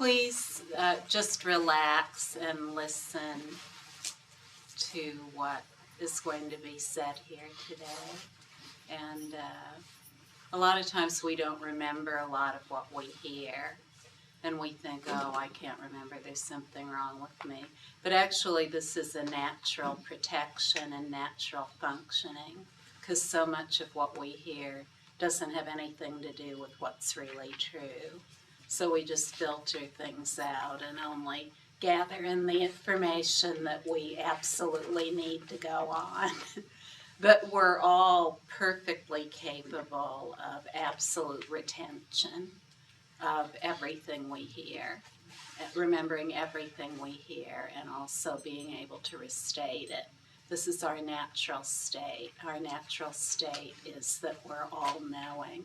Please just relax and listen to what is going to be said here today. And a lot of times we don't remember a lot of what we hear. And we think, oh, I can't remember, there's something wrong with me. But actually this is a natural protection and natural functioning, because so much of what we hear doesn't have anything to do with what's really true. So we just filter things out and only gather in the information that we absolutely need to go on. But we're all perfectly capable of absolute retention of everything we hear, remembering everything we hear, and also being able to restate it. This is our natural state. Our natural state is that we're all knowing.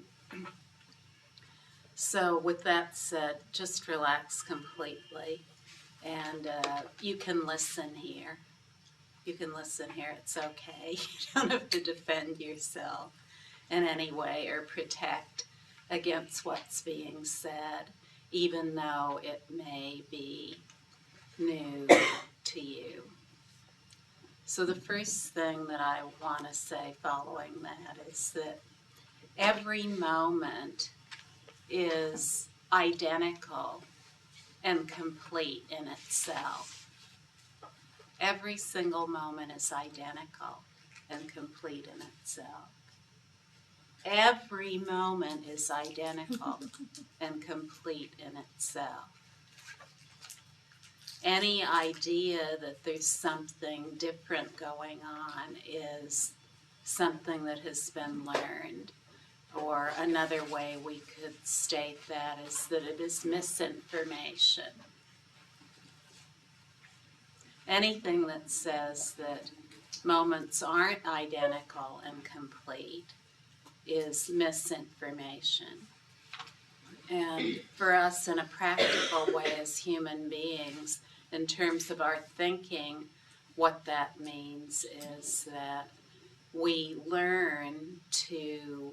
So with that said, just relax completely, and you can listen here. You can listen here, it's okay. You don't have to defend yourself in any way or protect against what's being said, even though it may be new to you. So the first thing that I want to say following that is that every moment is identical and complete in itself. Every single moment is identical and complete in itself. Every moment is identical and complete in itself. Any idea that there's something different going on is something that has been learned. Or another way we could state that is that it is misinformation. Anything that says that moments aren't identical and complete is misinformation. And for us in a practical way as human beings, in terms of our thinking, what that means is that we learn to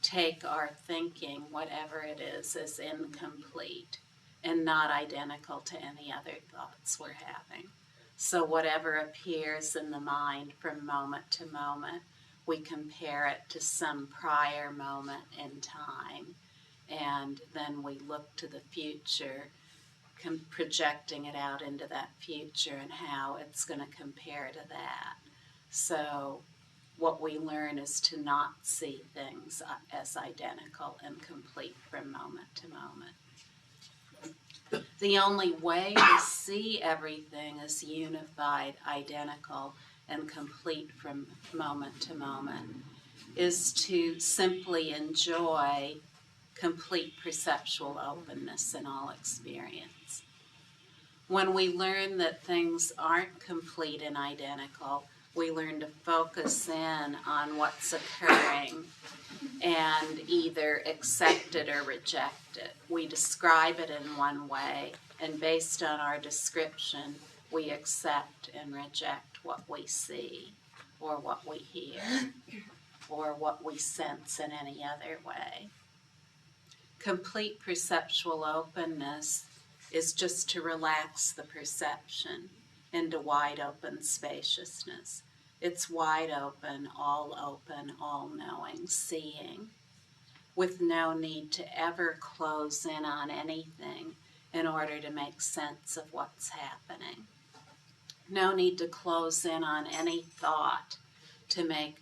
take our thinking, whatever it is, as incomplete and not identical to any other thoughts we're having. So whatever appears in the mind from moment to moment, we compare it to some prior moment in time, and then we look to the future, projecting it out into that future and how it's going to compare to that. So what we learn is to not see things as identical and complete from moment to moment. The only way we see everything as unified, identical, and complete from moment to moment is to simply enjoy complete perceptual openness in all experience. When we learn that things aren't complete and identical, we learn to focus in on what's occurring and either accept it or reject it. We describe it in one way, and based on our description, we accept and reject what we see, or what we hear, or what we sense in any other way. Complete perceptual openness is just to relax the perception into wide open spaciousness. It's wide open, all-knowing, seeing, with no need to ever close in on anything in order to make sense of what's happening. No need to close in on any thought to make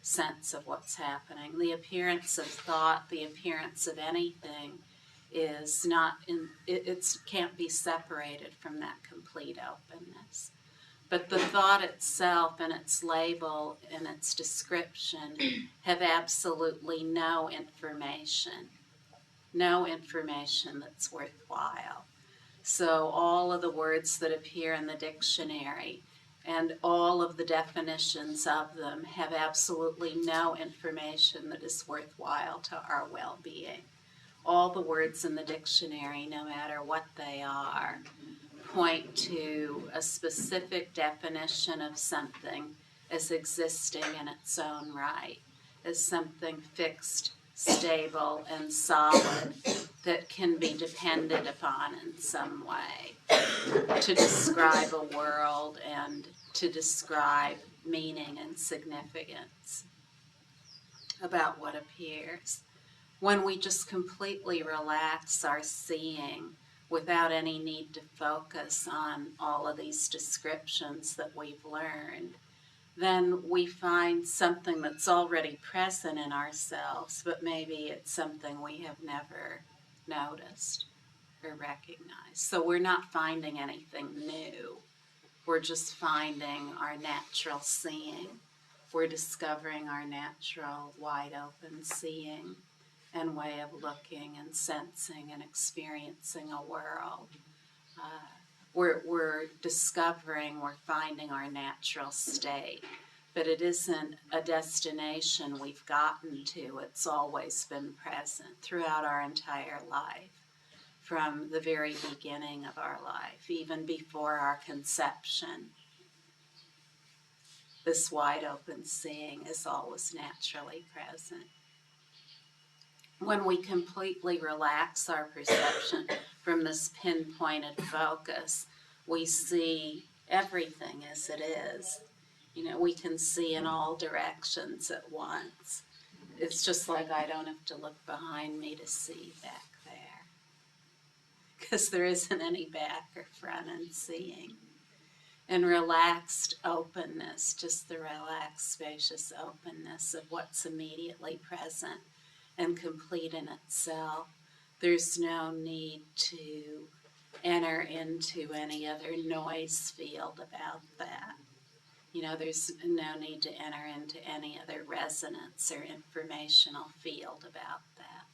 sense of what's happening. The appearance of thought, the appearance of anything is not, it can't be separated from that complete openness. But the thought itself and its label and its description have absolutely no information that's worthwhile. So all of the words that appear in the dictionary and all of the definitions of them have absolutely no information that is worthwhile to our well-being. All the words in the dictionary, no matter what they are, point to a specific definition of something as existing in its own right, as something fixed, stable, and solid that can be depended upon in some way to describe a world and to describe meaning and significance about what appears. When we just completely relax our seeing without any need to focus on all of these descriptions that we've learned, then we find something that's already present in ourselves, but maybe it's something we have never noticed or recognized. So we're not finding anything new. We're just finding our natural seeing. We're discovering our natural, wide open seeing and way of looking and sensing and experiencing a world. We're discovering, we're finding our natural state. But it isn't a destination we've gotten to. It's always been present throughout our entire life, from the very beginning of our life, even before our conception. This wide open seeing is always naturally present. When we completely relax our perception from this pinpointed focus, we see everything as it is. You know, we can see in all directions at once. It's just like I don't have to look behind me to see back there, because there isn't any back or front in seeing. And relaxed openness, just the relaxed, spacious openness of what's immediately present and complete in itself. There's no need to enter into any other noise field about that. You know, there's no need to enter into any other resonance or informational field about that.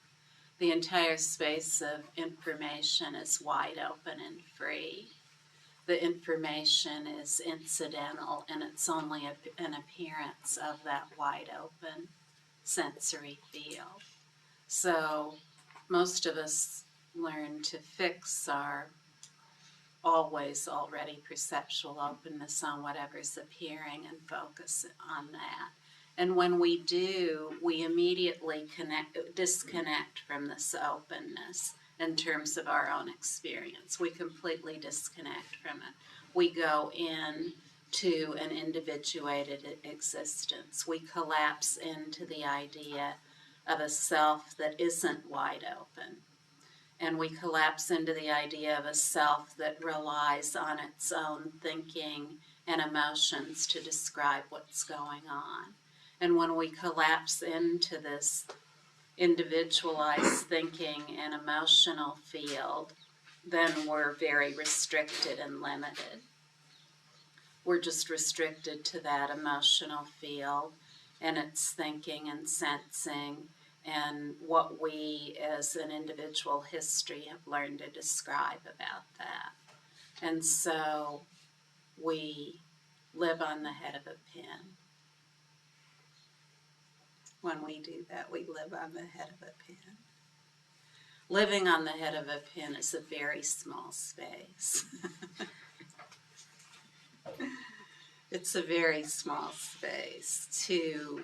The entire space of information is wide open and free. The information is incidental, and it's only an appearance of that wide open sensory field. So most of us learn to fix our always already perceptual openness on whatever's appearing and focus on that. And when we do, we immediately disconnect from this openness in terms of our own experience. We completely disconnect from it. We go in to an individuated existence. We collapse into the idea of a self that isn't wide open. And we collapse into the idea of a self that relies on its own thinking and emotions to describe what's going on. And when we collapse into this individualized thinking and emotional field, then we're very restricted and limited. We're just restricted to that emotional field and its thinking and sensing and what we as an individual history have learned to describe about that. And so we live on the head of a pin. When we do that, we live on the head of a pin. Living on the head of a pin is a very small space. It's a very small space to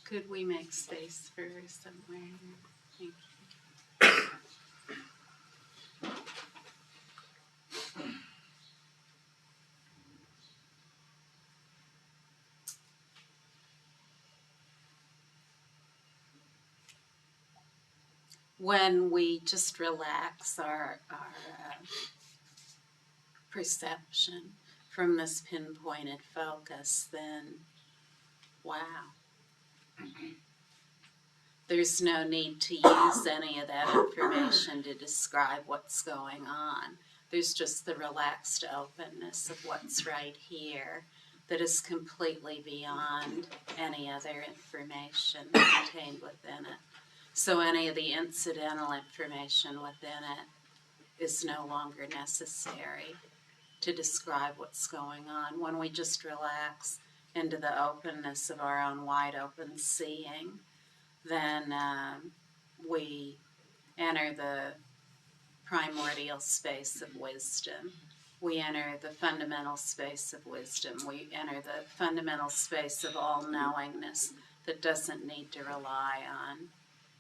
Could we make space for somewhere? Thank you. When we just relax our perception from this pinpointed focus, then wow. There's no need to use any of that information to describe what's going on. There's just the relaxed openness of what's right here that is completely beyond any other information contained within it. So any of the incidental information within it is no longer necessary to describe what's going on. When we just relax into the openness of our own wide open seeing, then we enter the primordial space of wisdom. we enter the fundamental space of wisdom. We enter the fundamental space of all-knowingness that doesn't need to rely on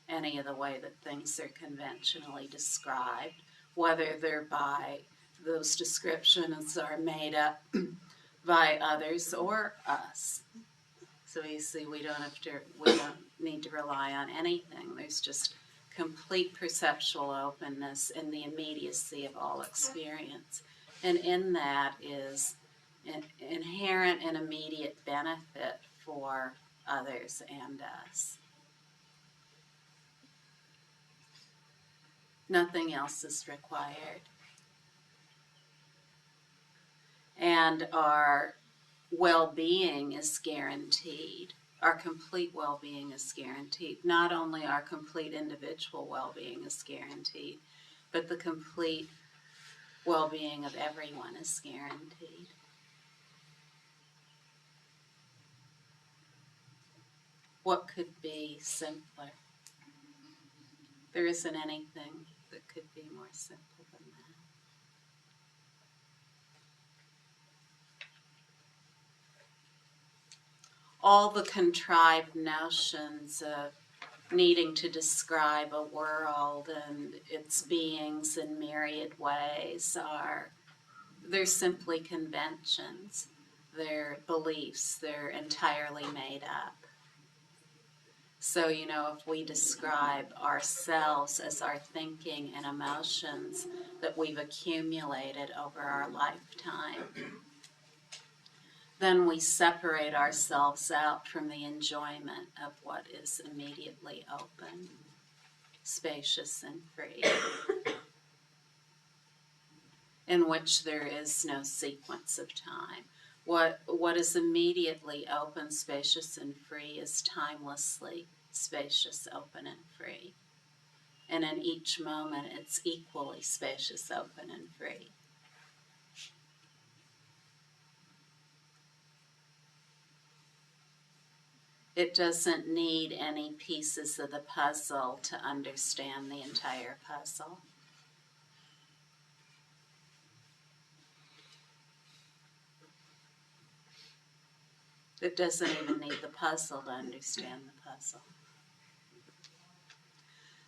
any of the way that things are conventionally described, whether they're by those descriptions are made up by others or us. So you see, we don't need to rely on anything. There's just complete perceptual openness in the immediacy of all experience. And in that is an inherent and immediate benefit for others and us. Nothing else is required. And our well-being is guaranteed. Our complete well-being is guaranteed. Not only our complete individual well-being is guaranteed, but the complete well-being of everyone is guaranteed. What could be simpler? There isn't anything that could be more simple than that. All the contrived notions of needing to describe a world and its beings in myriad ways they're simply conventions. They're beliefs. They're entirely made up. So, if we describe ourselves as our thinking and emotions that we've accumulated over our lifetime, then we separate ourselves out from the enjoyment of what is immediately open, spacious, and free, in which there is no sequence of time. What is immediately open, spacious, and free is timelessly spacious, open, and free. And in each moment, it's equally spacious, open, and free. It doesn't need any pieces of the puzzle to understand the entire puzzle. It doesn't even need the puzzle to understand the puzzle.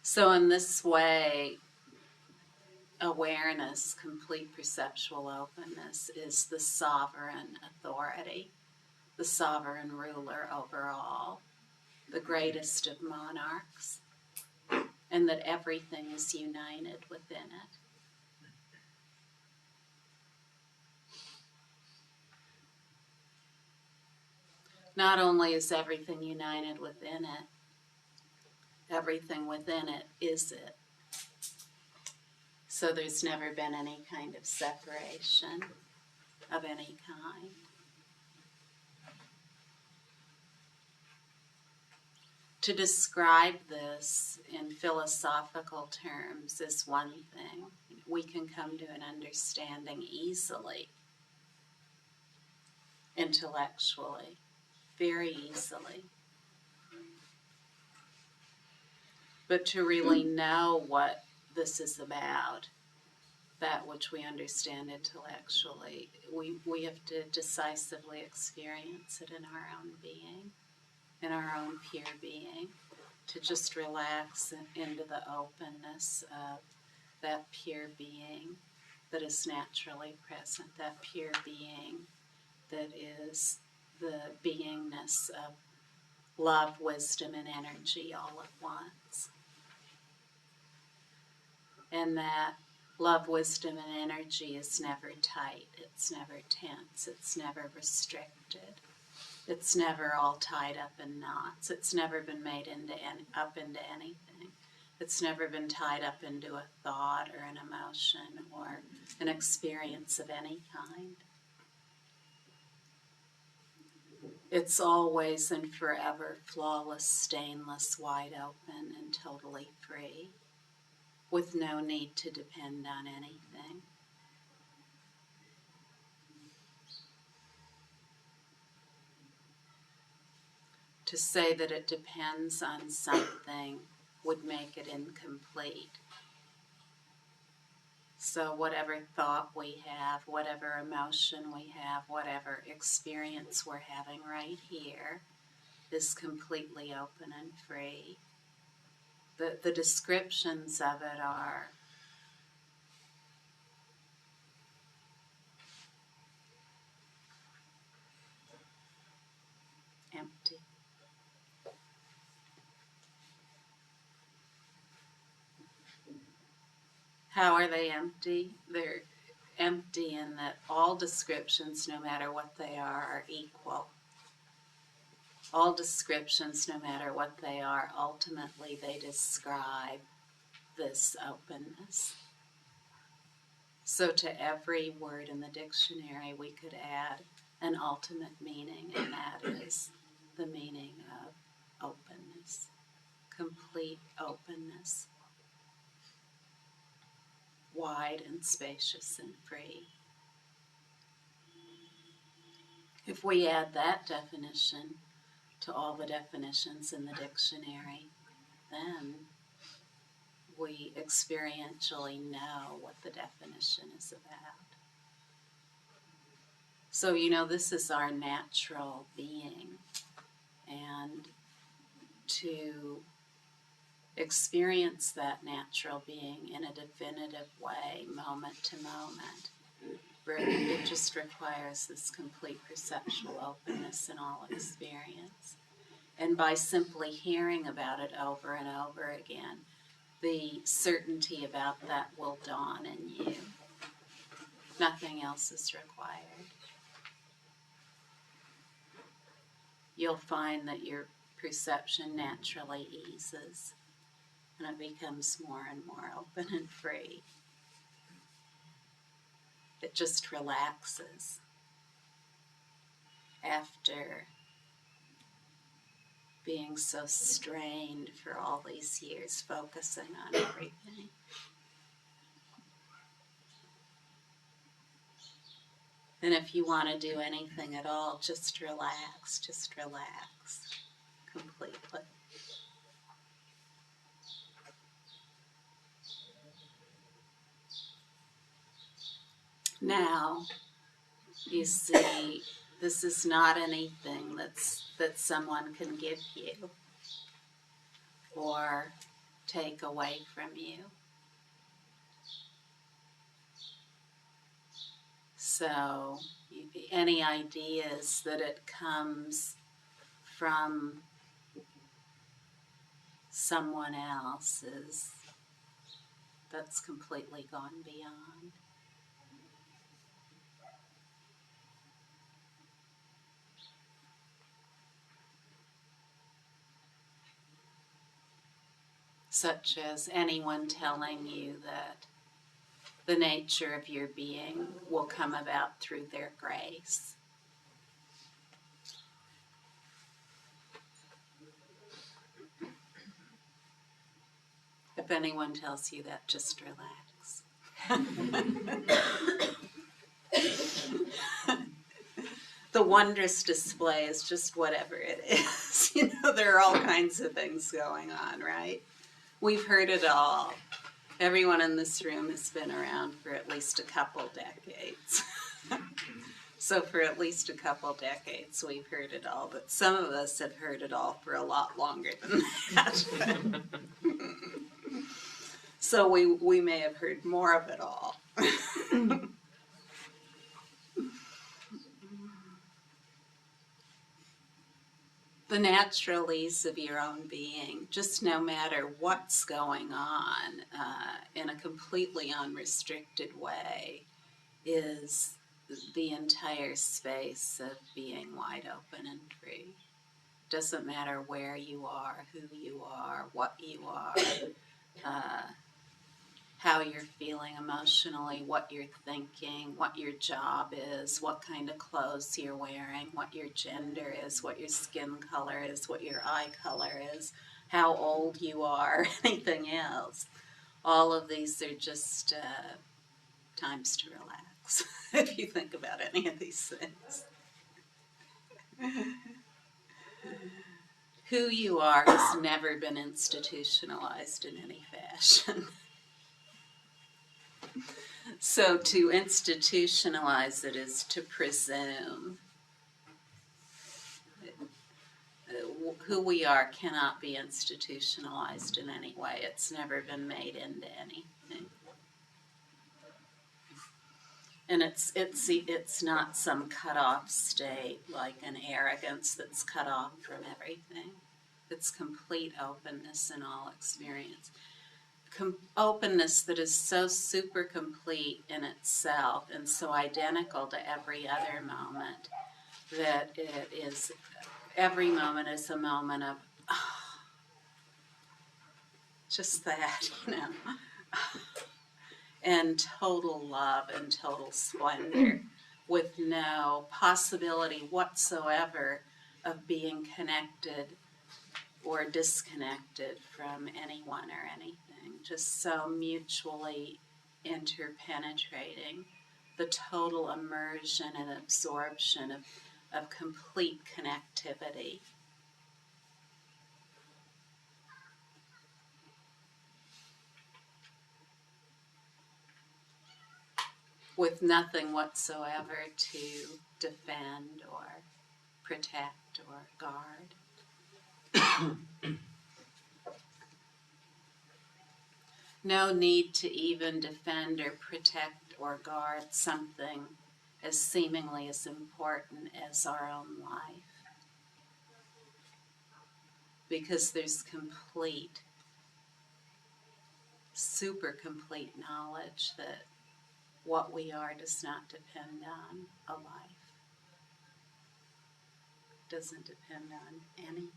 So in this way, awareness, complete perceptual openness, is the sovereign authority, the sovereign ruler over all, the greatest of monarchs, and that everything is united within it. Not only is everything united within it, everything within it is it. So there's never been any kind of separation of any kind. To describe this in philosophical terms is one thing. We can come to an understanding easily, intellectually, very easily. But to really know what this is about, that which we understand intellectually, we have to decisively experience it in our own being, in our own pure being, to just relax into the openness of that pure being that is naturally present, that pure being that is the beingness of love, wisdom, and energy all at once. And that love, wisdom, and energy is never tight, it's never tense, it's never restricted, it's never all tied up in knots, it's never been made up into anything, it's never been tied up into a thought or an emotion or an experience of any kind. It's always and forever flawless, stainless, wide open, and totally free, with no need to depend on anything. To say that it depends on something would make it incomplete. So whatever thought we have, whatever emotion we have, whatever experience we're having right here is completely open and free. The descriptions of it are empty. How are they empty? They're empty in that all descriptions, no matter what they are equal. All descriptions, no matter what they are, ultimately they describe this openness. So to every word in the dictionary, we could add an ultimate meaning, and that is the meaning of openness, complete openness, wide and spacious and free. If we add that definition to all the definitions in the dictionary, then we experientially know what the definition is about. So, this is our natural being, and to experience that natural being in a definitive way, moment to moment, it just requires this complete perceptual openness in all experience. And by simply hearing about it over and over again, the certainty about that will dawn in you. Nothing else is required. You'll find that your perception naturally eases, and it becomes more and more open and free. It just relaxes after being so strained for all these years, focusing on everything. And if you want to do anything at all, just relax completely. Now, you see, this is not anything that someone can give you or take away from you. So, any ideas that it comes from someone else that's completely gone beyond. Such as anyone telling you that the nature of your being will come about through their grace. If anyone tells you that, just relax. The wondrous display is just whatever it is. There are all kinds of things going on, right? We've heard it all. Everyone in this room has been around for at least a couple decades. So for at least a couple decades, we've heard it all. But some of us have heard it all for a lot longer than that. So we may have heard more of it all. The natural ease of your own being, just no matter what's going on, in a completely unrestricted way, is the entire space of being wide open and free. Doesn't matter where you are, who you are, what you are, how you're feeling emotionally, what you're thinking, what your job is, what kind of clothes you're wearing, what your gender is, what your skin color is, what your eye color is, how old you are, anything else. All of these are just times to relax, if you think about any of these things. Who you are has never been institutionalized in any fashion. So to institutionalize it is to presume. Who we are cannot be institutionalized in any way. It's never been made into anything. And it's not some cut-off state like an arrogance that's cut off from everything. It's complete openness in all experience. Openness that is so super complete in itself and so identical to every other moment that it is, every moment is a moment of just that, and total love and total splendor with no possibility whatsoever of being connected or disconnected from anyone or anything. Just so mutually interpenetrating, the total immersion and absorption of complete connectivity. With nothing whatsoever to defend or protect or guard. No need to even defend or protect or guard something as seemingly as important as our own life. Because there's complete, super complete knowledge that what we are does not depend on a life. It doesn't depend on anything.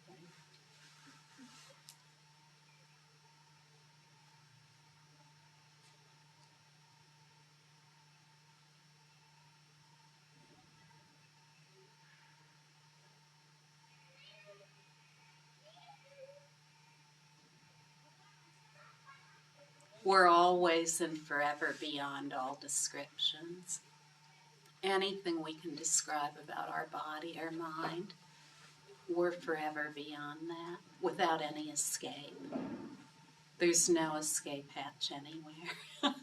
We're always and forever beyond all descriptions. Anything we can describe about our body or mind, we're forever beyond that, without any escape. There's no escape hatch anywhere.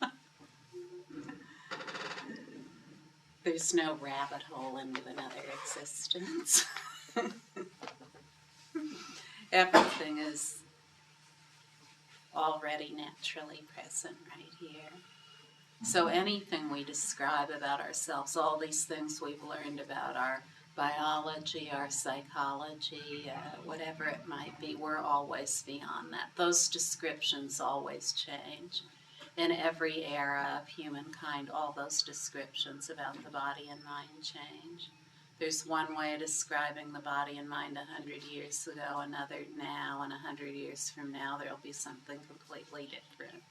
There's no rabbit hole into another existence. Everything is already naturally present right here. So anything we describe about ourselves, all these things we've learned about our biology, our psychology, whatever it might be, we're always beyond that. Those descriptions always change. In every era of humankind, all those descriptions about the body and mind change. There's one way of describing the body and mind 100 years ago, another now, and 100 years from now there'll be something completely different.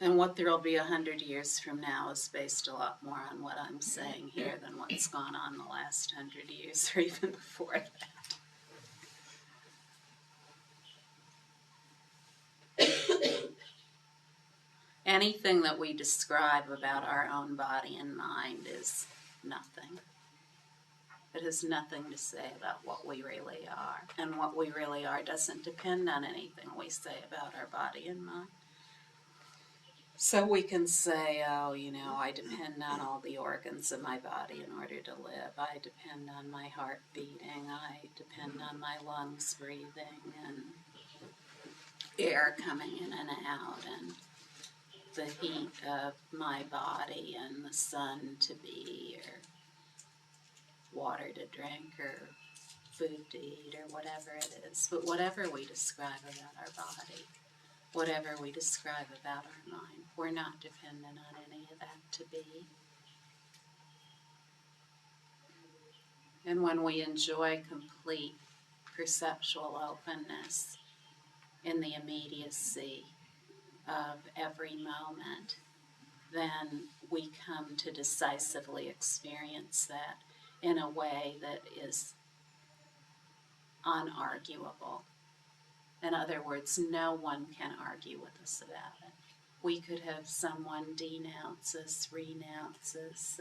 And what there'll be 100 years from now is based a lot more on what I'm saying here than what's gone on the last 100 years or even before that. Anything that we describe about our own body and mind is nothing. It has nothing to say about what we really are. And what we really are doesn't depend on anything we say about our body and mind. So we can say, oh, I depend on all the organs of my body in order to live. I depend on my heart beating. I depend on my lungs breathing and air coming in and out and the heat of my body and the sun to be, or water to drink, or food to eat, or whatever it is. But whatever we describe about our body, whatever we describe about our mind, we're not dependent on any of that to be. And when we enjoy complete perceptual openness in the immediacy of every moment, then we come to decisively experience that in a way that is unarguable. In other words, no one can argue with us about it. We could have someone denounce us, renounce us,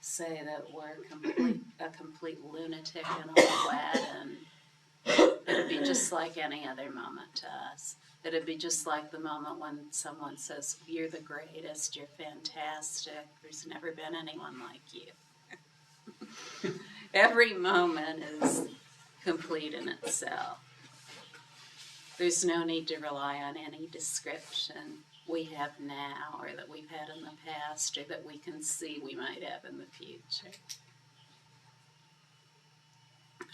say that we're a complete lunatic and all wet, and it would be just like any other moment to us. It'd be just like the moment when someone says, "You're the greatest, you're fantastic, there's never been anyone like you." Every moment is complete in itself. There's no need to rely on any description we have now, or that we've had in the past, or that we can see we might have in the future.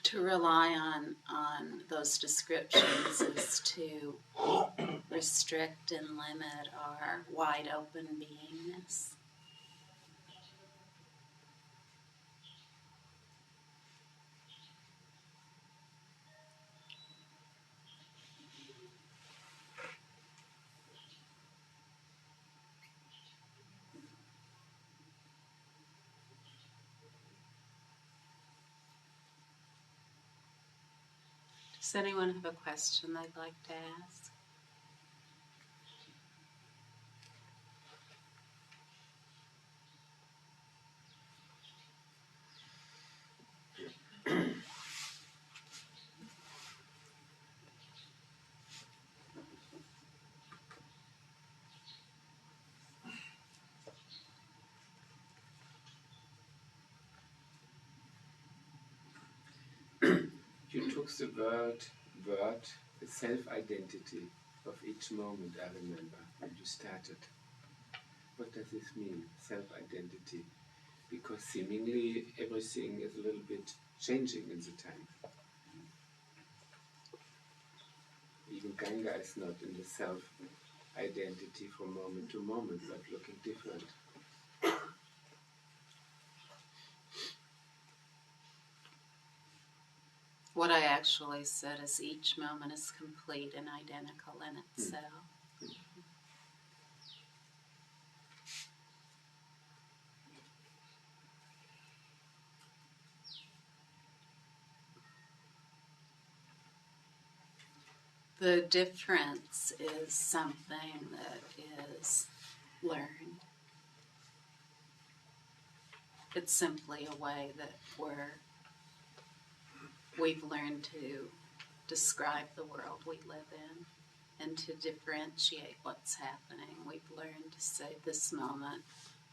To rely on those descriptions is to restrict and limit our wide open beingness. Does anyone have a question they'd like to ask? You took the word, the self-identity of each moment, I remember, when you started. What does this mean, self-identity? Because seemingly everything is a little bit changing in the time. Even Ganga is not in the self-identity from moment to moment, but looking different. What I actually said is each moment is complete and identical in itself. The difference is something that is learned. It's simply a way that we've learned to describe the world we live in and to differentiate what's happening. We've learned to say this moment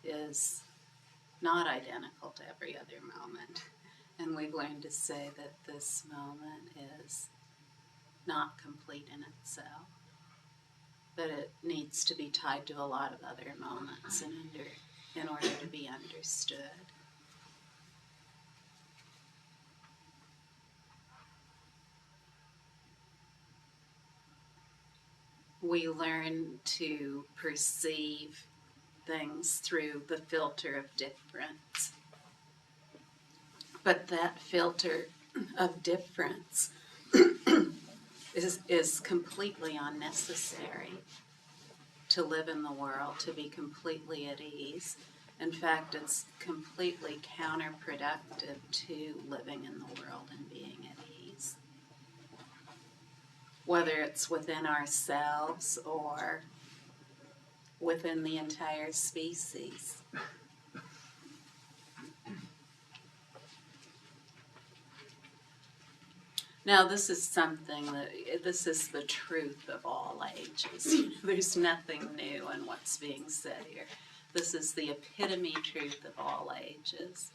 is not identical to every other moment. And we've learned to say that this moment is not complete in itself, that it needs to be tied to a lot of other moments in order to be understood. We learn to perceive things through the filter of difference. But that filter of difference is completely unnecessary to live in the world, to be completely at ease. In fact, it's completely counterproductive to living in the world and being at ease. Whether it's within ourselves or within the entire species. Now, this is the truth of all ages. There's nothing new in what's being said here. This is the epitome truth of all ages.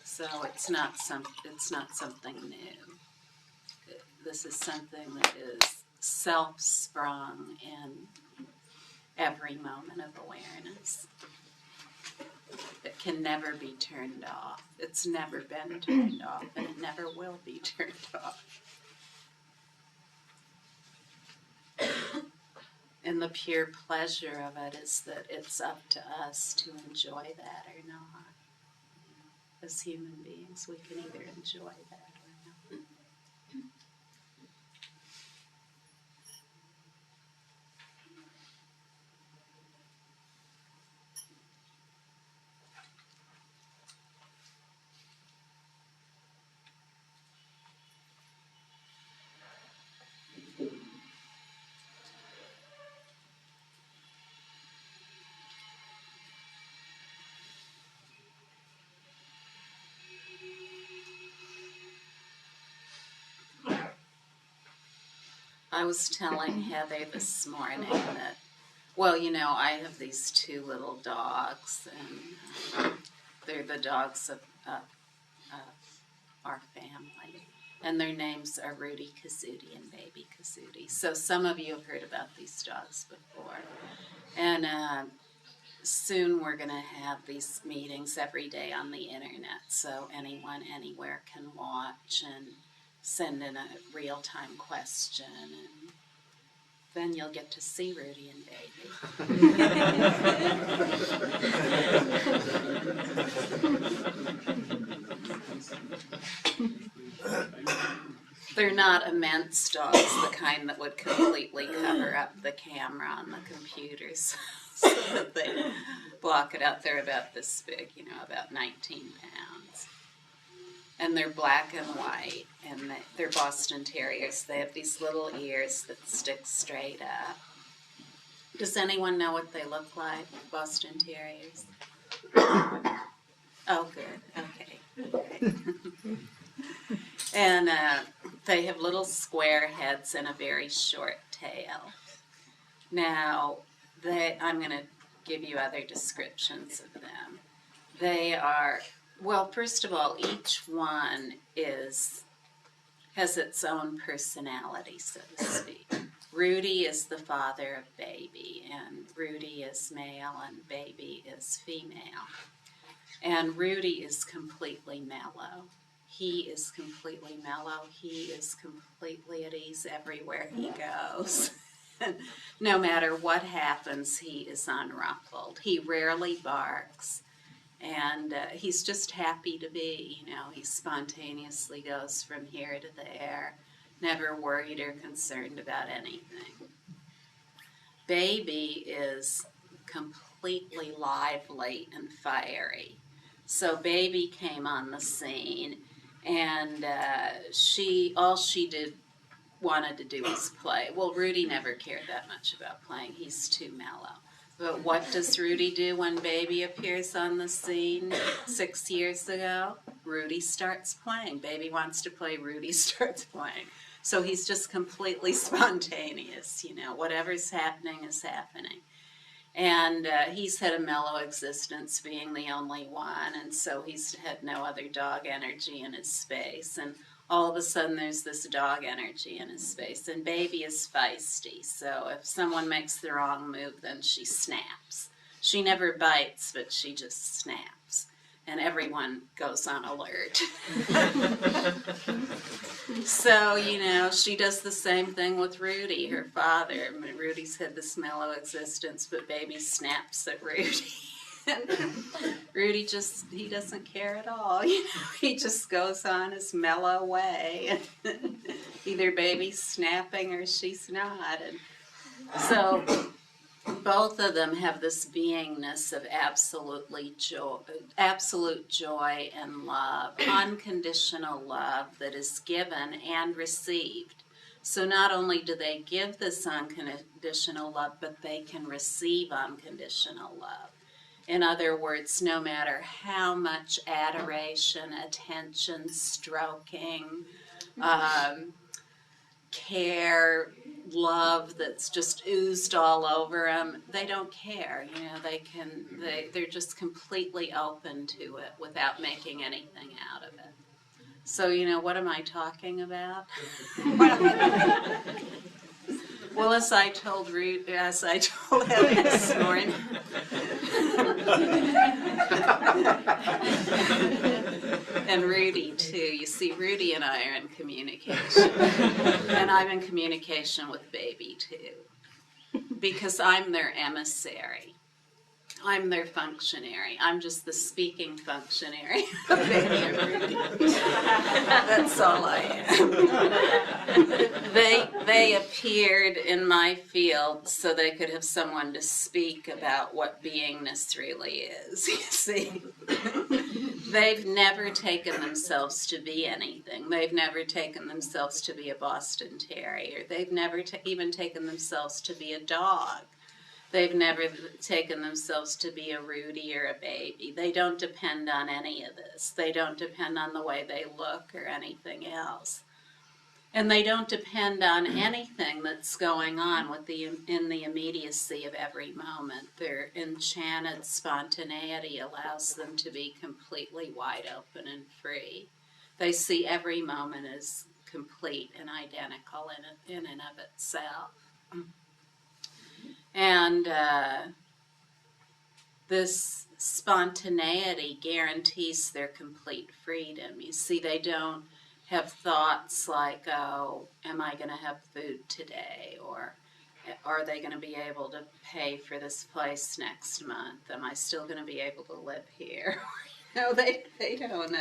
So it's not something new. This is something that is self-sprung in every moment of awareness. It can never be turned off. It's never been turned off, and it never will be turned off. And the pure pleasure of it is that it's up to us to enjoy that or not. As human beings, we can either enjoy that or not. I was telling Heather this morning that, well, you know, I have these two little dogs, and they're the dogs of our family. And their names are Rudy Kazudi and Baby Kazudi. So some of you have heard about these dogs before. And soon we're going to have these meetings every day on the internet, so anyone anywhere can watch and send in a real-time question, and then you'll get to see Rudy and Baby. They're not immense dogs, the kind that would completely cover up the camera on the computers so that they block it out. They're about this big, you know, about 19 pounds. And they're black and white, and they're Boston Terriers. They have these little ears that stick straight up. Does anyone know what they look like, Boston Terriers? Oh, good. Okay. And they have little square heads and a very short tail. Now, I'm going to give you other descriptions of them. They are, well, first of all, each one has its own personality, so to speak. Rudy is the father of Baby, and Rudy is male and Baby is female. And Rudy is completely mellow. He is completely mellow. He is completely at ease everywhere he goes. No matter what happens, he is unruffled. He rarely barks, and he's just happy to be. You know, he spontaneously goes from here to there, never worried or concerned about anything. Baby is completely lively and fiery. So Baby came on the scene, and all she wanted to do was play. Well, Rudy never cared that much about playing. He's too mellow. But what does Rudy do when Baby appears on the scene 6 years ago? Rudy starts playing. Baby wants to play, Rudy starts playing. So he's just completely spontaneous, you know. Whatever's happening is happening. And he's had a mellow existence, being the only one, and so he's had no other dog energy in his space. And all of a sudden there's this dog energy in his space. And Baby is feisty, so if someone makes the wrong move, then she snaps. She never bites, but she just snaps. And everyone goes on alert. So, you know, she does the same thing with Rudy, her father. I mean, Rudy's had this mellow existence, but Baby snaps at Rudy. And Rudy he doesn't care at all. You know, he just goes on his mellow way. Either Baby's snapping or she's not. And so both of them have this beingness of absolute joy and love, unconditional love that is given and received. So not only do they give this unconditional love, but they can receive unconditional love. In other words, no matter how much adoration, attention, stroking, care, love that's just oozed all over them, they don't care. You know, they're just completely open to it without making anything out of it. So, you know, what am I talking about? Well, as I told Heather this morning, and Rudy too. You see, Rudy and I are in communication, and I'm in communication with Baby too, because I'm their emissary. I'm their functionary. I'm just the speaking functionary of Baby and Rudy. That's all I am. They appeared in my field so they could have someone to speak about what beingness really is, you see. They've never taken themselves to be anything. They've never taken themselves to be a Boston Terrier. They've never even taken themselves to be a dog. They've never taken themselves to be a Rudy or a Baby. They don't depend on any of this. They don't depend on the way they look or anything else. And they don't depend on anything that's going on in the immediacy of every moment. Their enchanted spontaneity allows them to be completely wide open and free. They see every moment as complete and identical in and of itself. And this spontaneity guarantees their complete freedom. You see, they don't have thoughts like, oh, am I going to have food today? Or are they going to be able to pay for this place next month? Am I still going to be able to live here? No, they don't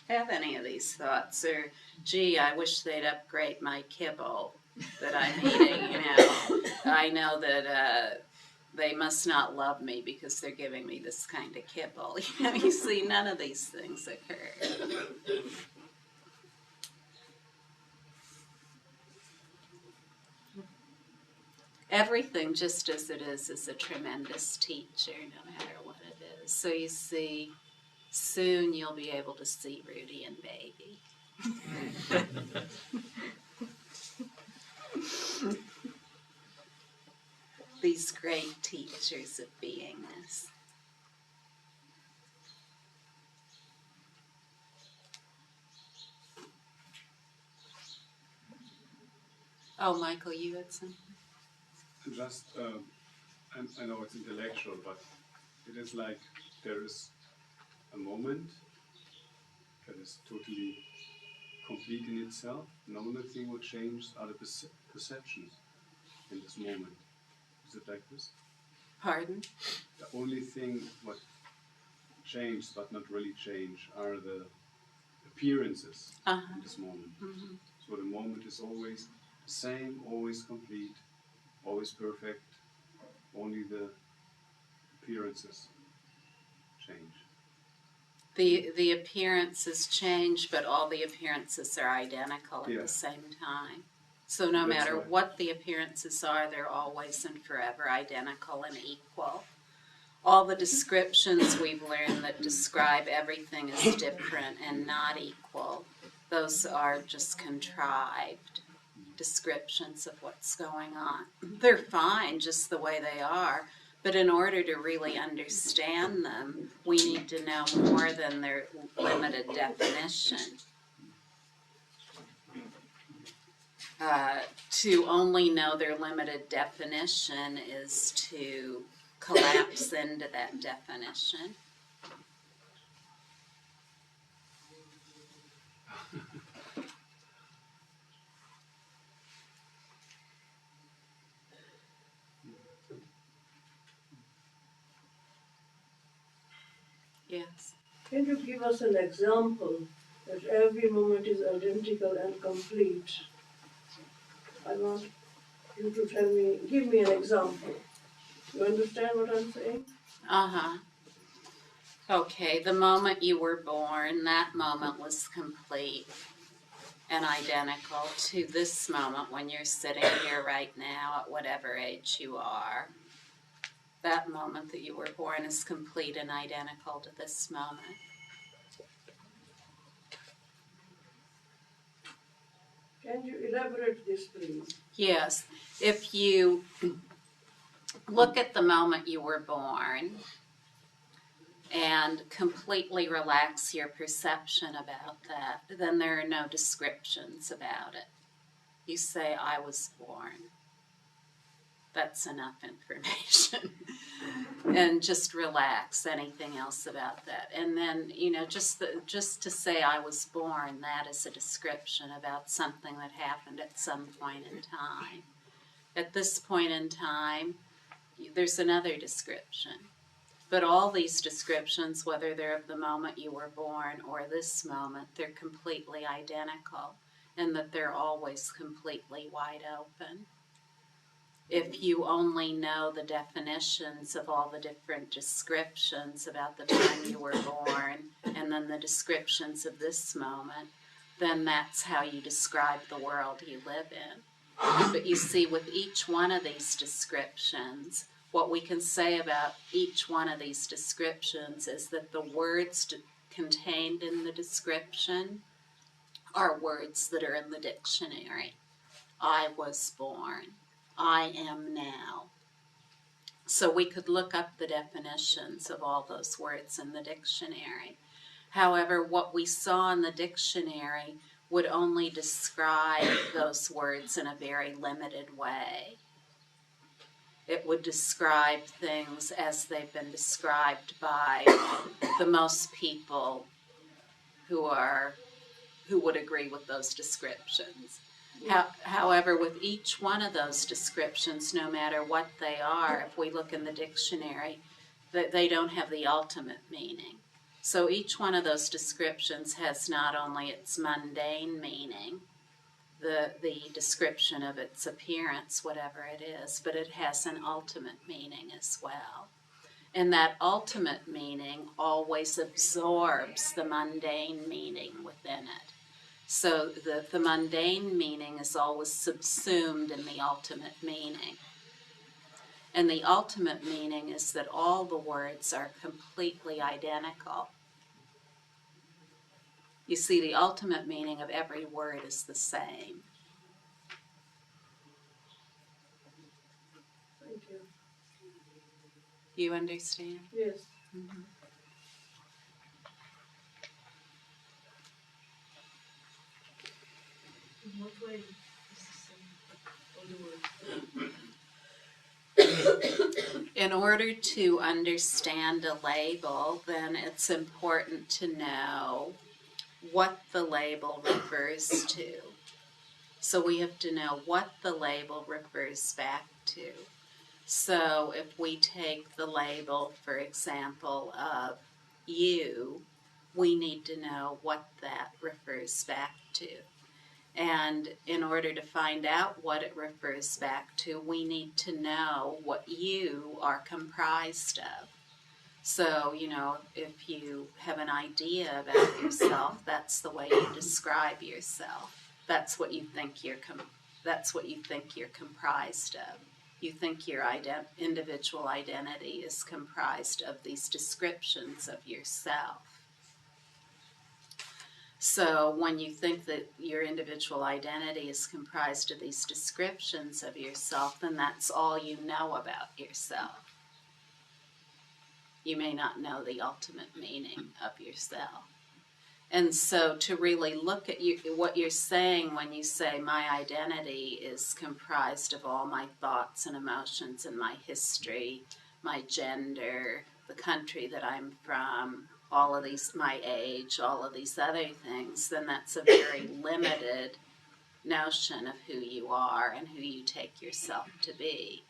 have any of these thoughts. Or, gee, I wish they'd upgrade my kibble that I'm eating. I know that they must not love me because they're giving me this kind of kibble. You see, none of these things occur. Everything, just as it is a tremendous teacher, no matter what it is. So you see, soon you'll be able to see Rudy and Baby. These great teachers of beingness. Oh, Michael, you had something? Just, I know it's intellectual, but it is like there is a moment that is totally complete in itself. The only thing what changes are the perceptions in this moment. Is it like this? Pardon? The only thing what changed but not really change are the appearances in this moment. Mm-hmm. So the moment is always the same, always complete, always perfect. Only the appearances change. The appearances change, but all the appearances are identical at the same time. So no matter what the appearances are, they're always and forever identical and equal. All the descriptions we've learned that describe everything as different and not equal, those are just contrived descriptions of what's going on. They're fine just the way they are, but in order to really understand them, we need to know more than their limited definition. To only know their limited definition is to collapse into that definition. Yes. Can you give us an example that every moment is identical and complete? I want you to give me an example. You understand what I'm saying? Okay, the moment you were born, that moment was complete and identical to this moment when you're sitting here right now at whatever age you are. That moment that you were born is complete and identical to this moment. Can you elaborate this, please? Yes. If you look at the moment you were born and completely relax your perception about that, then there are no descriptions about it. You say, I was born. That's enough information. And just relax anything else about that. And then, just to say I was born, that is a description about something that happened at some point in time. At this point in time, there's another description. But all these descriptions, whether they're of the moment you were born or this moment, they're completely identical, and that they're always completely wide open. If you only know the definitions of all the different descriptions about the time you were born, and then the descriptions of this moment, then that's how you describe the world you live in. But you see, with each one of these descriptions, what we can say about each one of these descriptions is that the words contained in the description are words that are in the dictionary. I was born. I am now. So we could look up the definitions of all those words in the dictionary. However, what we saw in the dictionary would only describe those words in a very limited way. It would describe things as they've been described by the most people who would agree with those descriptions. However, with each one of those descriptions, no matter what they are, if we look in the dictionary, they don't have the ultimate meaning. So each one of those descriptions has not only its mundane meaning, the description of its appearance, whatever it is, but it has an ultimate meaning as well. And that ultimate meaning always absorbs the mundane meaning within it. So the mundane meaning is always subsumed in the ultimate meaning. And the ultimate meaning is that all the words are completely identical. You see, the ultimate meaning of every word is the same. Thank you. You understand? Yes. Mm-hmm. In what way is the same? All the words. In order to understand a label, then it's important to know what the label refers to. So we have to know what the label refers back to. So if we take the label, for example, of you, we need to know what that refers back to. And in order to find out what it refers back to, we need to know what you are comprised of. So, if you have an idea about yourself, that's the way you describe yourself. That's what you think you're comprised of. You think your individual identity is comprised of these descriptions of yourself. So when you think that your individual identity is comprised of these descriptions of yourself, then that's all you know about yourself. You may not know the ultimate meaning of yourself. And so to really look at what you're saying when you say my identity is comprised of all my thoughts and emotions and my history, my gender, the country that I'm from, all of these, my age, all of these other things, then that's a very limited notion of who you are and who you take yourself to be.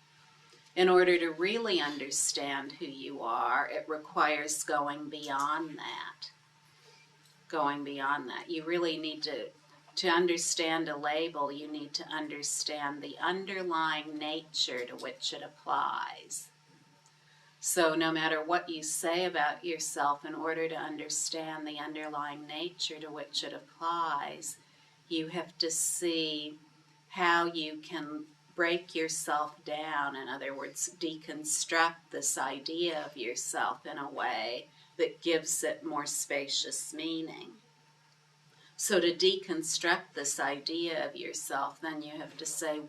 In order to really understand who you are, it requires going beyond that. Going beyond that. You really need to understand a label, you need to understand the underlying nature to which it applies. So no matter what you say about yourself, in order to understand the underlying nature to which it applies, you have to see how you can break yourself down, in other words, deconstruct this idea of yourself in a way that gives it more spacious meaning. So to deconstruct this idea of yourself, then you have to say,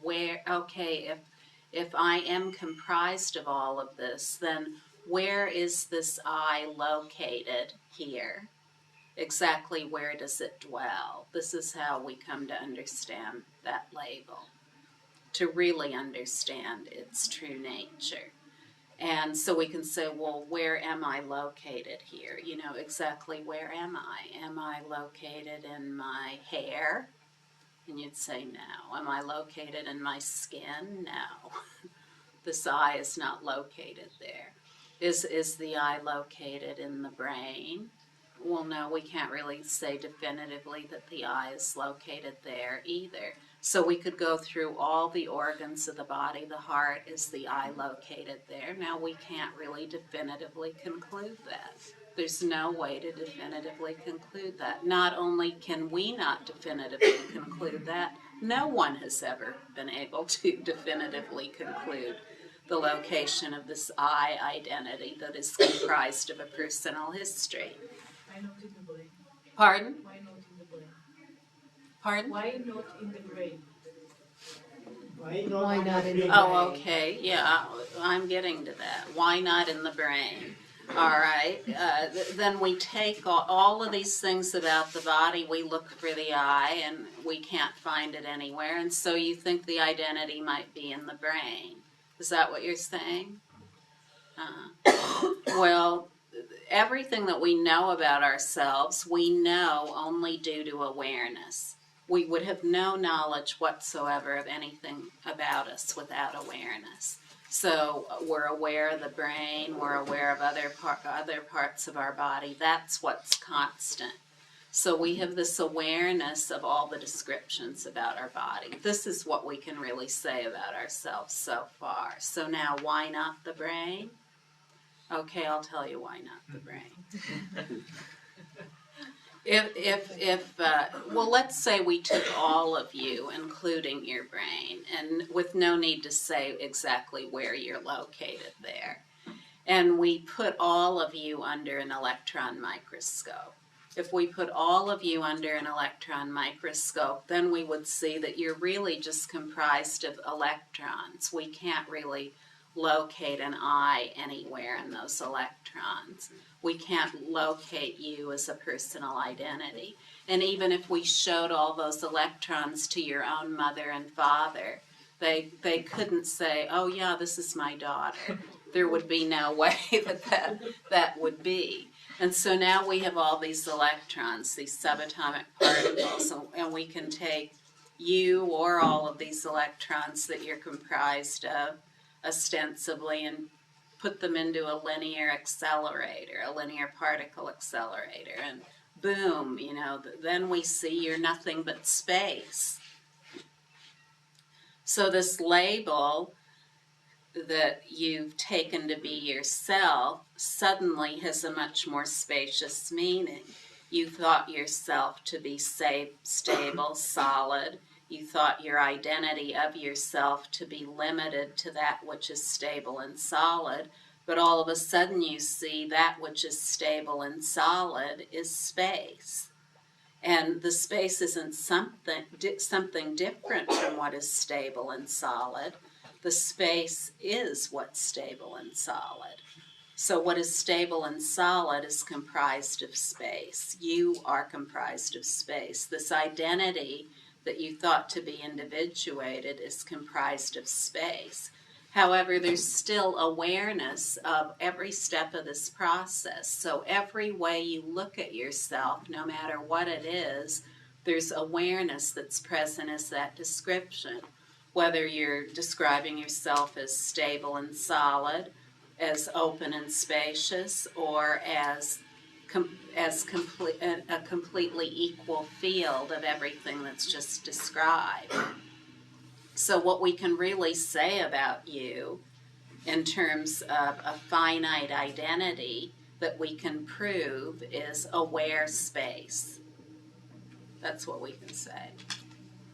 if I am comprised of all of this, then where is this I located here? Exactly where does it dwell? This is how we come to understand that label, to really understand its true nature. And so we can say, well, where am I located here? Exactly where am I? Am I located in my hair? And you'd say, no. Am I located in my skin? No. This I is not located there. Is the I located in the brain? Well, no, we can't really say definitively that the I is located there either. So we could go through all the organs of the body. The heart, is the I located there? Now we can't really definitively conclude that. There's no way to definitively conclude that. Not only can we not definitively conclude that, no one has ever been able to definitively conclude the location of this I identity that is comprised of a personal history. Why not in the brain? Pardon? Why not in the brain? Pardon? Why not in the brain? Why not in the brain? Oh, okay. Yeah, I'm getting to that. Why not in the brain? All right. Then we take all of these things about the body. We look for the eye, and we can't find it anywhere. And so you think the identity might be in the brain. Is that what you're saying? Well, everything that we know about ourselves, we know only due to awareness. We would have no knowledge whatsoever of anything about us without awareness. So we're aware of the brain, we're aware of other parts of our body. That's what's constant. So we have this awareness of all the descriptions about our body. This is what we can really say about ourselves so far. So now, why not the brain? Okay, I'll tell you why not the brain. Well, let's say we took all of you, including your brain, and with no need to say exactly where you're located there, and we put all of you under an electron microscope. If we put all of you under an electron microscope, then we would see that you're really just comprised of electrons. We can't really locate an I anywhere in those electrons. We can't locate you as a personal identity. And even if we showed all those electrons to your own mother and father, they couldn't say, oh yeah, this is my daughter. There would be no way that would be. And so now we have all these electrons, these subatomic particles, and we can take you or all of these electrons that you're comprised of, ostensibly, and put them into a linear accelerator, a linear particle accelerator, and boom, then we see you're nothing but space. So this label that you've taken to be yourself suddenly has a much more spacious meaning. You thought yourself to be stable, solid. You thought your identity of yourself to be limited to that which is stable and solid, but all of a sudden you see that which is stable and solid is space. And the space isn't something different from what is stable and solid. The space is what's stable and solid. So what is stable and solid is comprised of space. You are comprised of space. This identity that you thought to be individuated is comprised of space. However, there's still awareness of every step of this process. So every way you look at yourself, no matter what it is, there's awareness that's present as that description. Whether you're describing yourself as stable and solid, as open and spacious, or as a completely equal field of everything that's just described. So what we can really say about you in terms of a finite identity that we can prove is aware space. That's what we can say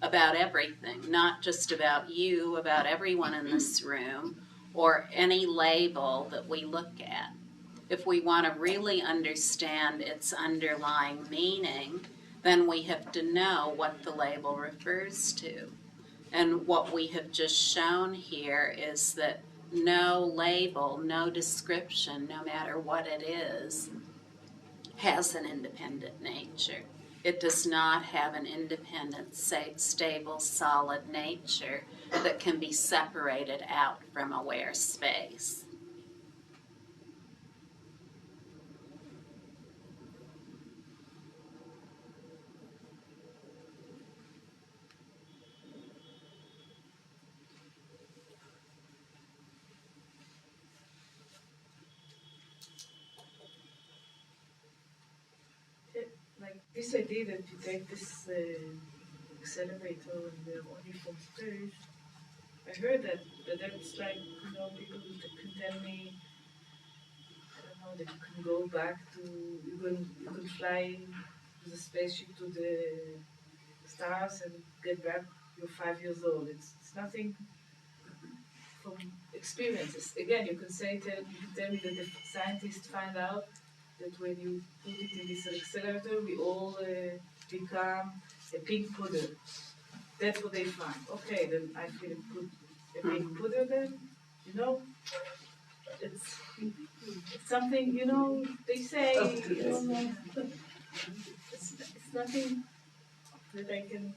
about everything, not just about you, about everyone in this room, or any label that we look at. If we want to really understand its underlying meaning, then we have to know what the label refers to. And what we have just shown here is that no label, no description, no matter what it is, has an independent nature. It does not have an independent, stable, solid nature that can be separated out from aware space. Like this idea that you take this accelerator and only from space, I heard that that's like, people can tell me, I don't know, that you can go back to, you can fly with a spaceship to the stars and get back, you're 5 years old. It's nothing from experiences. Again, you can tell me that the scientists find out that when you put it in this accelerator, we all become a pink puddle. That's what they find. Okay, then I feel a pink puddle then, you know? It's something, you know, they say, it's nothing that I can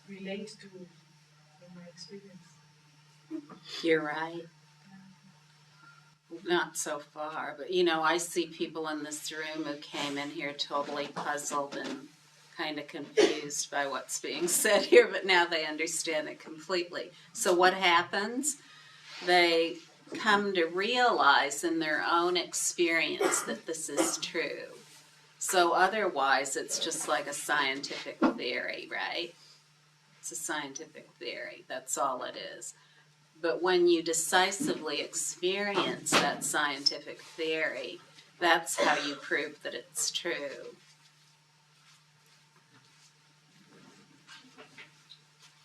relate to in my experience. You're right. Not so far, but I see people in this room who came in here totally puzzled and kind of confused by what's being said here, but now they understand it completely. So what happens? They come to realize in their own experience that this is true. So otherwise, it's just like a scientific theory, right? It's a scientific theory. That's all it is. But when you decisively experience that scientific theory, that's how you prove that it's true.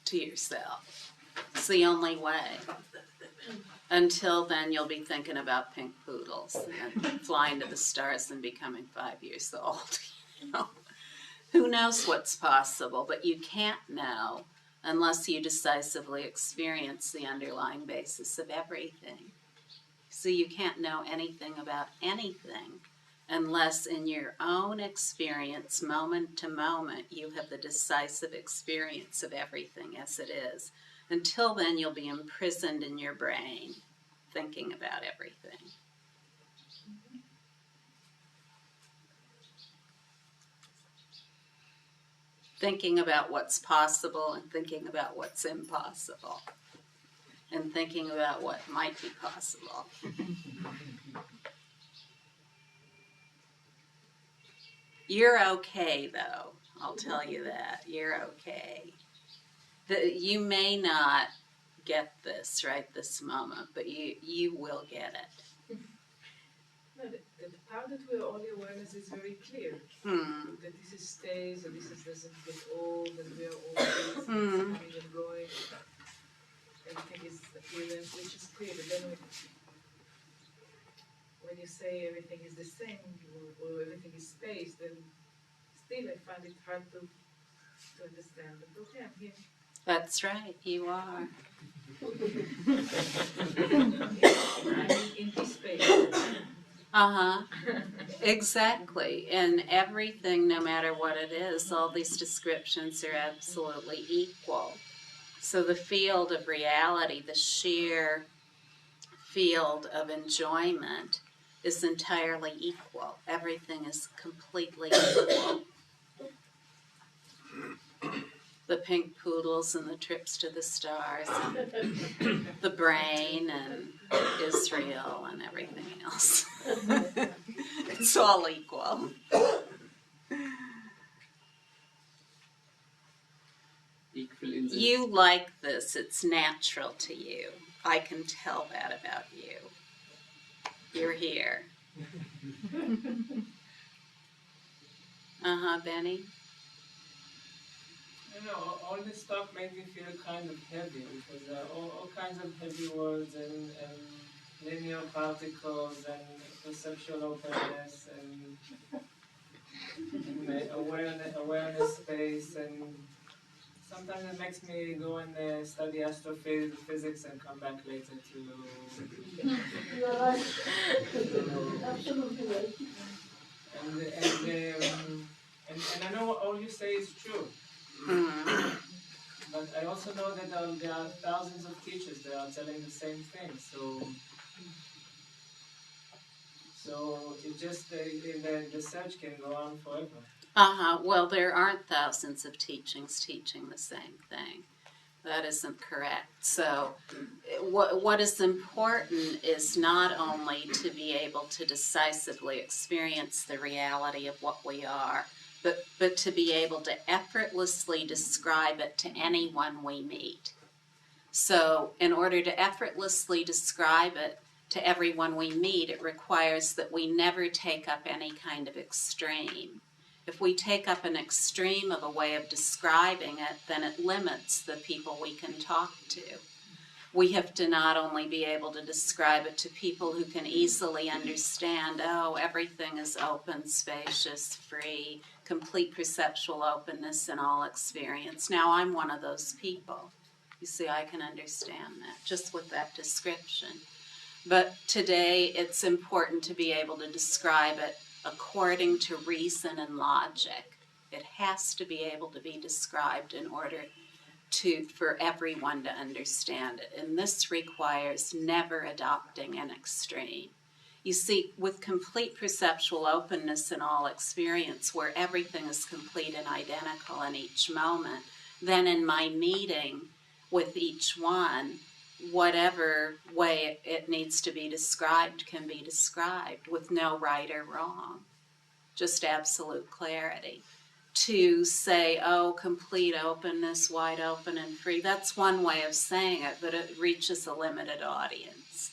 To yourself. It's the only way. Until then, you'll be thinking about pink poodles and flying to the stars and becoming 5 years old. Who knows what's possible, but you can't know unless you decisively experience the underlying basis of everything. So you can't know anything about anything unless in your own experience, moment to moment, you have the decisive experience of everything as it is. Until then, you'll be imprisoned in your brain, thinking about everything. Thinking about what's possible and thinking about what's impossible. And thinking about what might be possible. You're okay, though. I'll tell you that. You're okay. You may not get this right this moment, but you will get it. No, the part that we're only awareness is very clear. That this is stays and this doesn't get old and we are always coming and going. Everything is appearance, which is clear. But then when you say everything is the same or everything is space, then still I find it hard to understand. But okay, I'm here. That's right, you are. In this space. Exactly. And everything, no matter what it is, all these descriptions are absolutely equal. So the field of reality, the sheer field of enjoyment, is entirely equal. Everything is completely equal. The pink poodles and the trips to the stars and the brain and Israel and everything else. It's all equal. Equal in the You like this. It's natural to you. I can tell that about you. You're here. Benny? All this stuff made me feel kind of heavy because there are all kinds of heavy words and linear particles and perceptual openness and awareness space, and sometimes it makes me go and study astrophysics and come back later to You're right. Absolutely right. And I know all you say is true. But I also know that there are thousands of teachers that are telling the same thing. So it just the search can go on forever. Well, there aren't thousands of teachings teaching the same thing. That isn't correct. So what is important is not only to be able to decisively experience the reality of what we are, but to be able to effortlessly describe it to anyone we meet. So in order to effortlessly describe it to everyone we meet, it requires that we never take up any kind of extreme. If we take up an extreme of a way of describing it, then it limits the people we can talk to. We have to not only be able to describe it to people who can easily understand, everything is open, spacious, free, complete perceptual openness in all experience. Now, I'm one of those people. You see, I can understand that just with that description. But today, it's important to be able to describe it according to reason and logic. It has to be able to be described in order for everyone to understand it. And this requires never adopting an extreme. You see, with complete perceptual openness in all experience, where everything is complete and identical in each moment, then in my meeting with each one, whatever way it needs to be described can be described with no right or wrong, just absolute clarity. To say, oh, complete openness, wide open and free, that's one way of saying it, but it reaches a limited audience.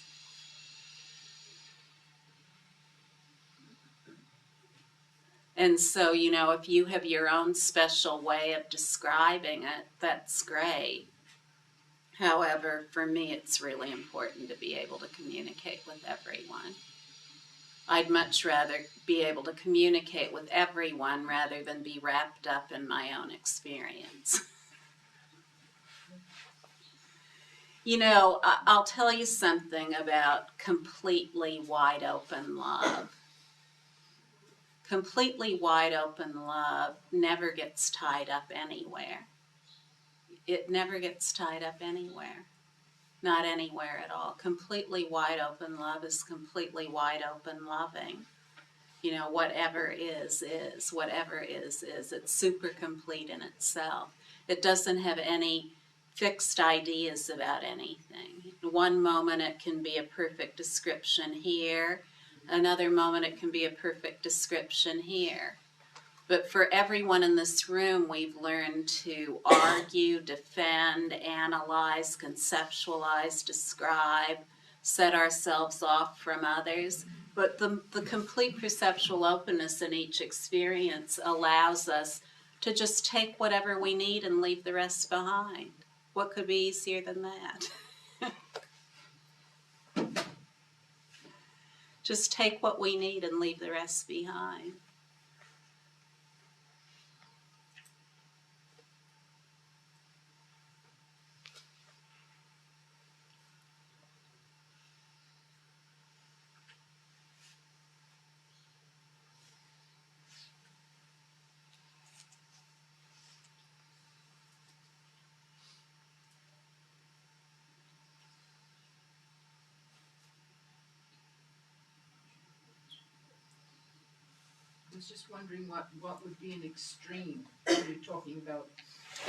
And so, you know, if you have your own special way of describing it, that's great. However, for me, it's really important to be able to communicate with everyone. I'd much rather be able to communicate with everyone rather than be wrapped up in my own experience. You know, I'll tell you something about completely wide open love. Completely wide open love never gets tied up anywhere. It never gets tied up anywhere. Not anywhere at all. Completely wide open love is completely wide open loving. You know, whatever is. Whatever is. It's super complete in itself. It doesn't have any fixed ideas about anything. One moment it can be a perfect description here. Another moment it can be a perfect description here. But for everyone in this room, we've learned to argue, defend, analyze, conceptualize, describe, set ourselves off from others. But the complete perceptual openness in each experience allows us to just take whatever we need and leave the rest behind. What could be easier than that? Just take what we need and leave the rest behind. I was just wondering what would be an extreme when you're talking about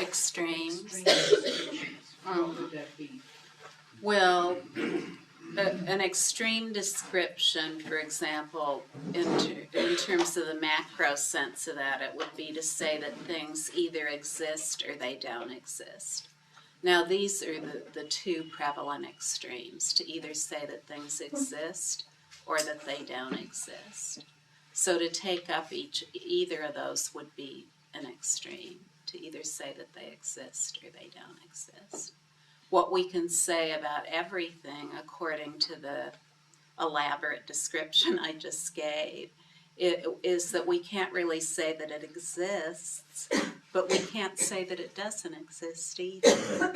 Extremes. extreme descriptions. What would that be? Well, an extreme description, for example, in terms of the macro sense of that, it would be to say that things either exist or they don't exist. Now, these are the two prevalent extremes, to either say that things exist or that they don't exist. So to take up either of those would be an extreme, to either say that they exist or they don't exist. What we can say about everything, according to the elaborate description I just gave, is that we can't really say that it exists, but we can't say that it doesn't exist either.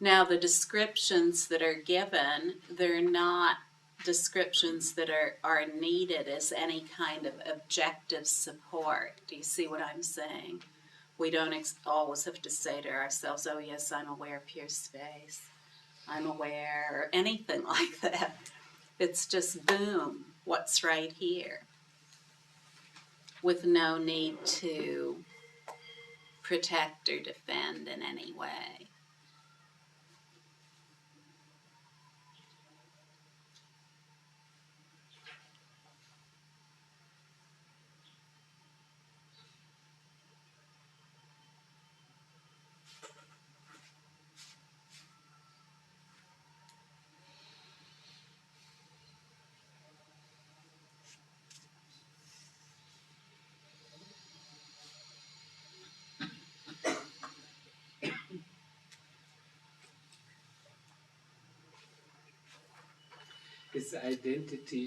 Now, the descriptions that are given, they're not descriptions that are needed as any kind of objective support. Do you see what I'm saying? We don't always have to say to ourselves, oh yes, I'm aware of pure space. I'm aware, or anything like that. It's just boom, what's right here, with no need to protect or defend in any way. is the identity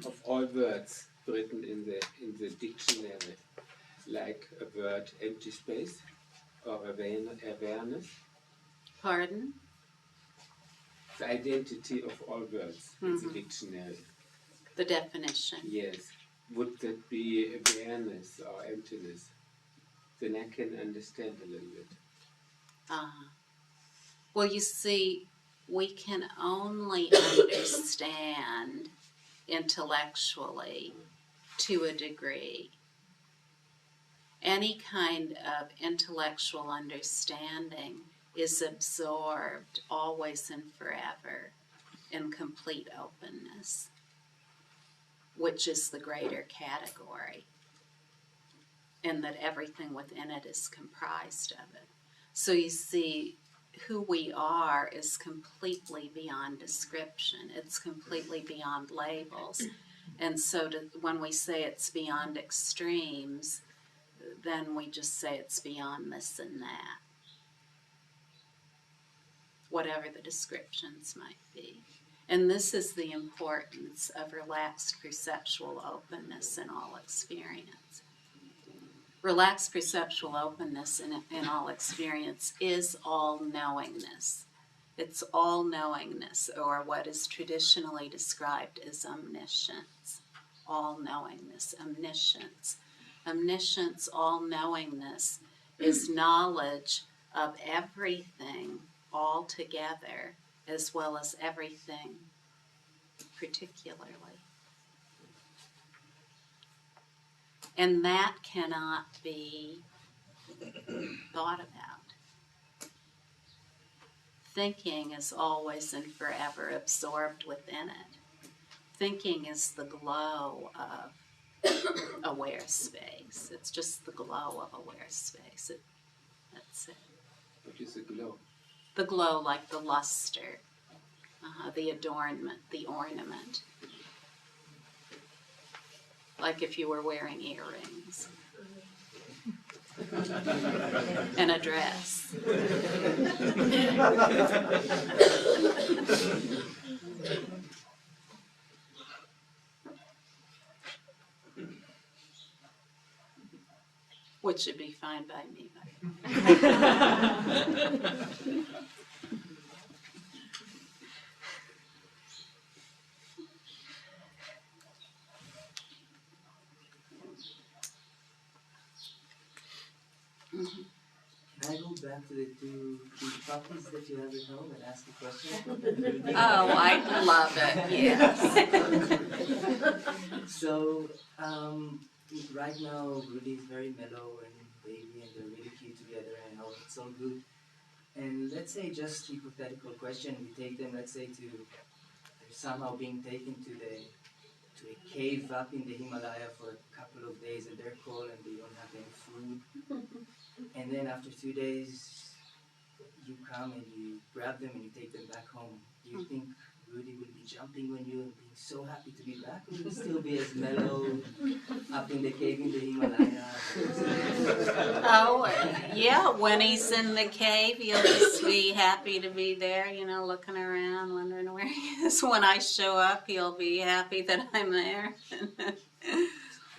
of all words written in the dictionary, like a word empty space or awareness. Pardon? The identity of all words in the dictionary. The definition. Yes. Would that be awareness or emptiness? Then I can understand a little bit. Well, you see, we can only understand intellectually to a degree. Any kind of intellectual understanding is absorbed always and forever in complete openness, which is the greater category, and that everything within it is comprised of it. So you see, who we are is completely beyond description. It's completely beyond labels. And so when we say it's beyond extremes, then we just say it's beyond this and that, whatever the descriptions might be. And this is the importance of relaxed perceptual openness in all experience. Relaxed perceptual openness in all experience is all knowingness. It's all knowingness, or what is traditionally described as omniscience. All knowingness, omniscience. Omniscience, all knowingness, is knowledge of everything all together, as well as everything particularly. And that cannot be thought about. Thinking is always and forever absorbed within it. Thinking is the glow of aware space. It's just the glow of aware space. That's it. What is a glow? The glow, like the luster, the adornment, the ornament. Like if you were wearing earrings and a dress. Which should be fine by me. Can I go back to the two puppies that you have at home and ask a question? Oh, I love it, yes. So, right now, Rudy is very mellow and baby, and they're really cute together, and all it's all good. And let's say, just hypothetical question, we take them, let's say, they're somehow being taken to a cave up in the Himalaya for a couple of days, and they're cold and they don't have any food. And then after 2 days, you come and you grab them and you take them back home. Do you think Rudy will be jumping on you and being so happy to be back, or will he still be as mellow up in the cave in the Himalaya? Oh, yeah, when he's in the cave, he'll just be happy to be there, looking around, wondering where he is. When I show up, he'll be happy that I'm there.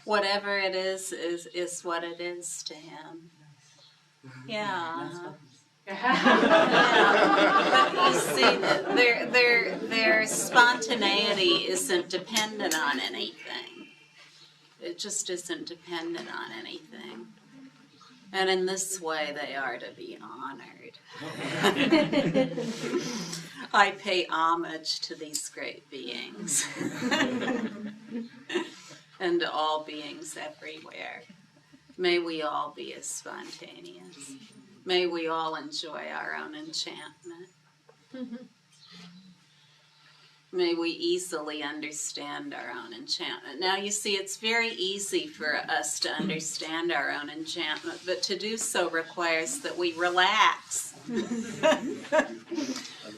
Whatever it is what it is to him. Yeah. Yeah. But you see, their spontaneity isn't dependent on anything. It just isn't dependent on anything. And in this way, they are to be honored. I pay homage to these great beings. And to all beings everywhere. May we all be as spontaneous. May we all enjoy our own enchantment. May we easily understand our own enchantment. Now, you see, it's very easy for us to understand our own enchantment, but to do so requires that we relax.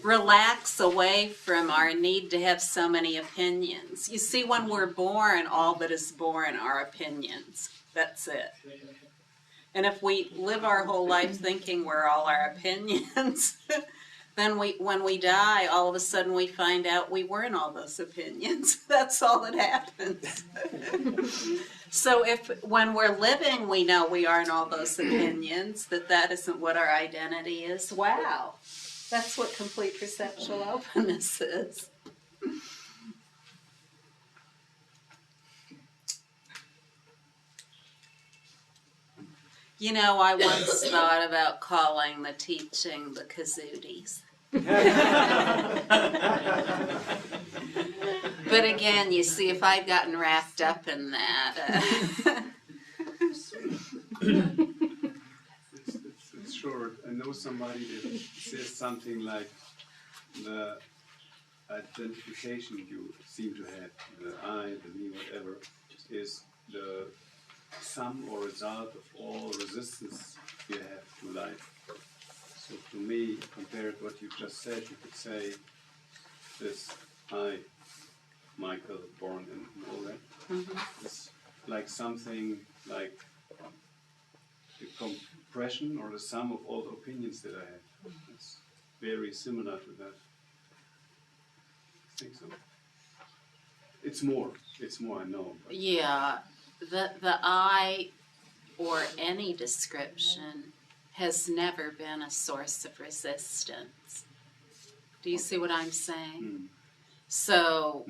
Relax away from our need to have so many opinions. You see, when we're born, all that is born are opinions. That's it. And if we live our whole life thinking we're all our opinions, Then when we die, all of a sudden we find out we weren't all those opinions. That's all that happens. So when we're living, we know we aren't all those opinions, that isn't what our identity is. Wow. That's what complete perceptual openness is. You know, I once thought about calling the teaching the kazooties. But again, you see, if I'd gotten wrapped up in that... It's short. I know somebody that says something like the identification you seem to have, the I, the me, whatever, is the sum or result of all resistance you have to life. So to me, compared to what you just said, you could say this I, Michael, born and all that, is like something like the compression or the sum of all the opinions that I have. It's very similar to that. I think so. It's more, I know. But Yeah, the I, or any description, has never been a source of resistance. Do you see what I'm saying? So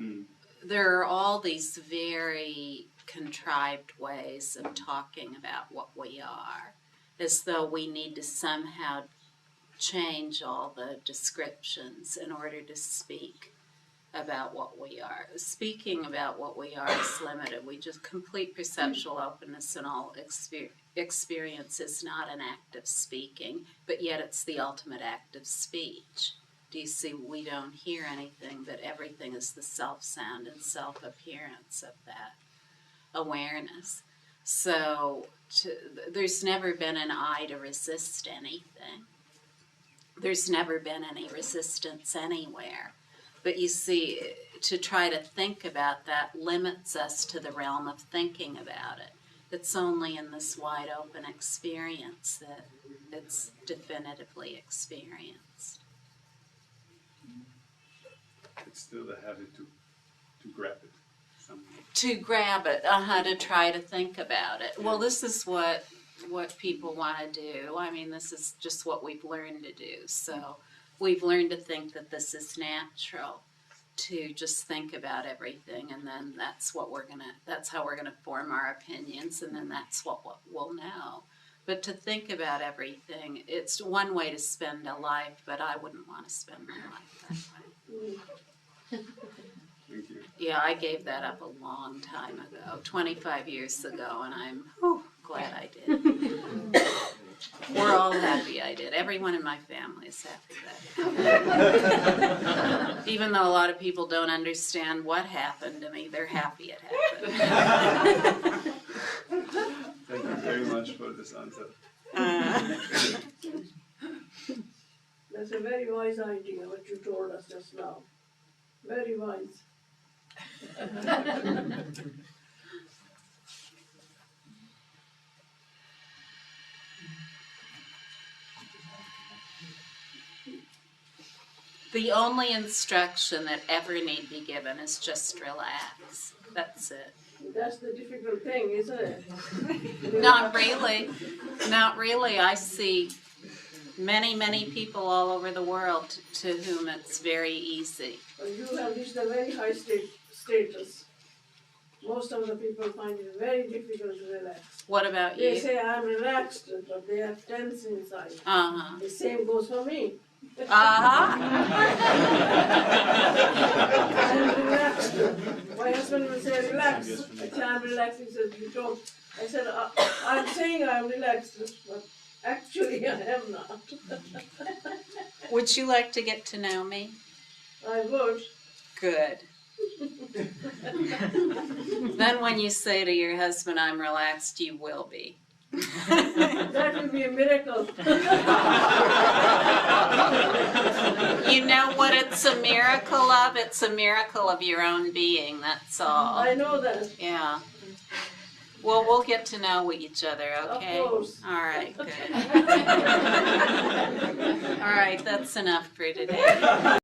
there are all these very contrived ways of talking about what we are, as though we need to somehow change all the descriptions in order to speak about what we are. Speaking about what we are is limited. We just complete perceptual openness in all experience is not an act of speaking, but yet it's the ultimate act of speech. Do you see? We don't hear anything, but everything is the self-sound and self-appearance of that awareness. So there's never been an I to resist anything. There's never been any resistance anywhere. But you see, to try to think about that limits us to the realm of thinking about it. It's only in this wide open experience that it's definitively experienced. it's still the habit to grab it somehow. To grab it, to try to think about it. Well, this is what people want to do. I mean, this is just what we've learned to do. So we've learned to think that this is natural, to just think about everything, and then that's how we're gonna form our opinions, and then that's what we'll know. But to think about everything, it's one way to spend a life, but I wouldn't want to spend my life that way. Thank you. Yeah, I gave that up a long time ago, 25 years ago, and I'm glad I did. We're all happy I did. Everyone in my family is happy that. Even though a lot of people don't understand what happened to me, they're happy it happened. Thank you very much for this answer. That's a very wise idea, what you told us just now. Very wise. The only instruction that ever need be given is just relax. That's it. That's the difficult thing, isn't it? Not really. Not really. I see many, many people all over the world to whom it's very easy. But you have reached a very high status. Most of the people find it very difficult to relax. What about They you? say I'm relaxed, but they are tense inside. Uh-huh. The same goes for me. Uh-huh. I'm relaxed. My husband will say, relax. I say, I'm relaxed. He says, you don't. I said, I'm saying I'm relaxed, but actually I am not. Would you like to get to know me? I would. Good. Then when you say to your husband, I'm relaxed, you will be. That would be a miracle. You know what it's a miracle of? It's a miracle of your own being, that's all. I know that. Yeah. Well, we'll get to know each other, okay? Of course. All right, good. All right, that's enough for today.